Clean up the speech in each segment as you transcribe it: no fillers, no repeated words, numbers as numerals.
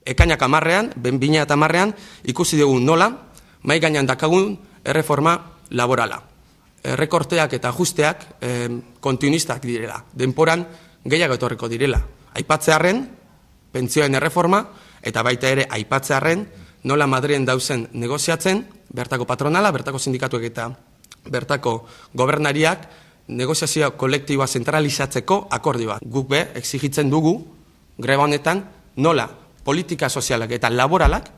ekainak 10ean, 2010ean, ikusi dugu nola, mai gainean dakagun erreforma laborala. Errekorteak eta ajusteak kontinuistak direla, denporan gehiago etorriko direla. Aipatzearren, pentsioen erreforma, eta baita ere aipatzearren, nola Madrilen dauzen negoziatzen, bertako patronala, bertako sindikatuek eta bertako gobernariak, negoziazio kolektiboa zentralizatzeko akordioa. Guk exigitzen dugu, greba honetan, nola politika sozialak eta laboralak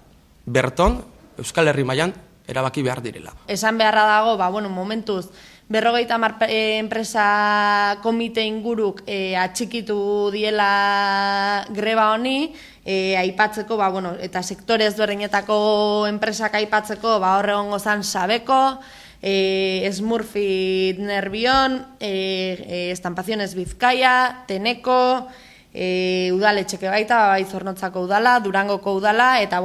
berton Euskal Herri mailan erabaki behar direla. Esan beharra dago, momentuz, 50 enpresa komite inguruk atxikitu diela greba honi, aipatzeko, eta sektore ezberdinetako enpresak aipatzeko, hor egongo zan Sabeko, Smurfit Nervión, Estampaciones Bizkaia, Teneko, udaletxeke baita, Zornotzako udala, Durangoko udala, eta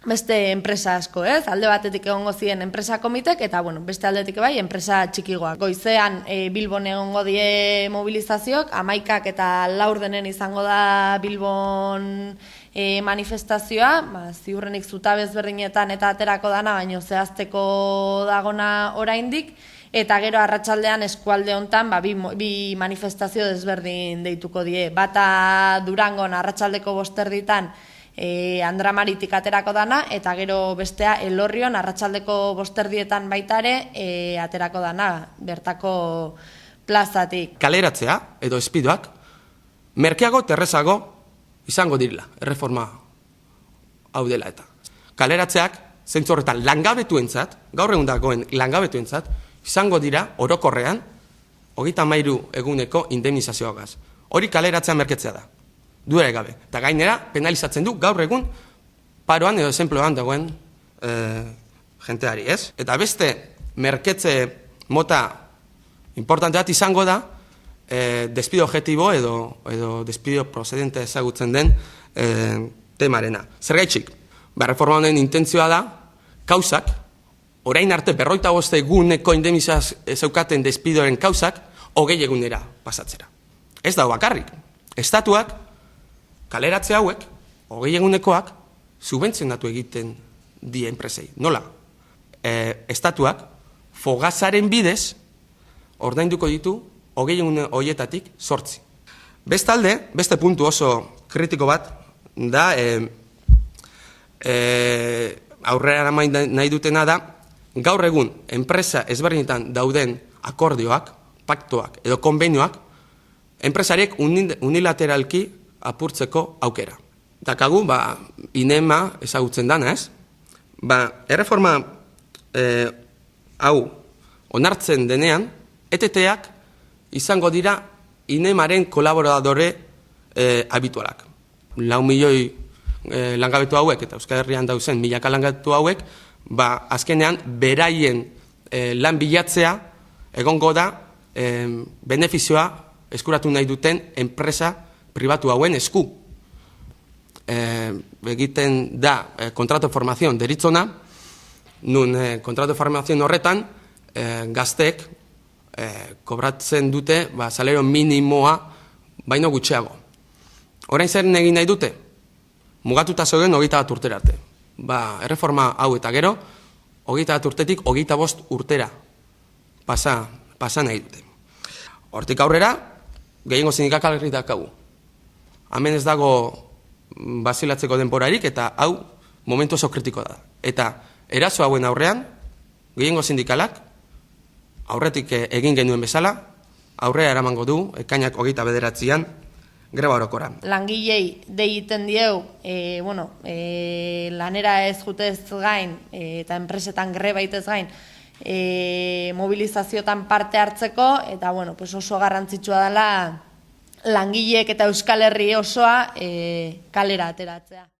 beste enpresa asko, alde batetik egongo ziren enpresa komitek, eta beste aldetik bai enpresa txikigoak. Goizean Bilbon egongo die mobilizazioak, 11 eta 4 izango da Bilbon manifestazioa, ziurrenik zutabe ezberdinetan eta aterako dana, baino zehazteko dagona oraindik, eta gero arratsaldean eskualde hontan bi manifestazio desberdin deituko die. Bata Durangon arratsaldeko 5:00 Andramaritik aterako dana, eta gero bestea Elorrion arratsaldeko 5:00 baita ere aterako dana, bertako plazatik. Kaleratzea edo espidoak merkeago terrezago izango direla, erreforma hau dela eta. Kaleratzeak, zentzu horretan, langabetuentzat, gaur egun dagoen langabetuentzat, izango dira, orokorrean, 33 eguneko indemnizazioagaz. Hori kaleratzea merketzea da, duela gabe. Eta gainera, penalizatzen du gaur egun paroan edo desenpleoan dagoen jenteari, ez? Eta beste merketze mota importante bat izango da, despido objetibo edo despido procedente ezagutzen den temarena. Zergaitxik, reforma honen intentzioa da, kausak, orain arte 45 eguneko indemnizaz zeukaten despidoren kausak, 20 egunera pasatzera. Ez da bakarrik. Estatuak, kaleratze hauek, 20 egunekoak, subentzionatu egiten die enpresei. Nola? Estatuak, fogazaren bidez, ordainduko ditu, 20 egun horietatik 8. Bestalde, beste puntu oso kritiko bat, da, aurrera eraman nahi dutena da, gaur egun, enpresa ezberdinetan dauden akordioak, paktoak edo konbenioak, enpresariek unilateralki apurtzeko aukera. Dakagu, inema ezagutzen dana, ez? Erreforma hau onartzen denean, ETT-ak izango dira inemaren kolaboradore habitualak. 4 milioi langabetu hauek, eta Euskal Herrian dauzen milaka langabetu hauek, azkenean beraien lan bilatzea egongo da benefizioa eskuratu nahi duten enpresa pribatu hauen esku. Egiten da kontrato de formación deritzona, nun kontrato de formación horretan gazteek kobratzen dute salario minimoa baino gutxeago. Orain zer egin nahi dute? Mugatuta zeuden 21 urtera arte. Erreforma hau eta gero, 21 urtetik 25 urtera pasa nahi dute. Hortik aurrera, gehiengo sindikakal herri dakagu. Hemen ez dago bazilatzeko denporarik eta hau momentu oso kritiko da. Eta eraso hauen aurrean, gehiengo sindikalak, aurretik egin genuen bezala, aurrera eramango du, ekainak 29an, greba orokorra. Langilei deiten dieu, lanera ez jutez gain, eta enpresetan greba itez gain, mobilizazioetan parte hartzeko, eta oso garrantzitsua dela langileek eta Euskal Herri osoa kalera ateratzea.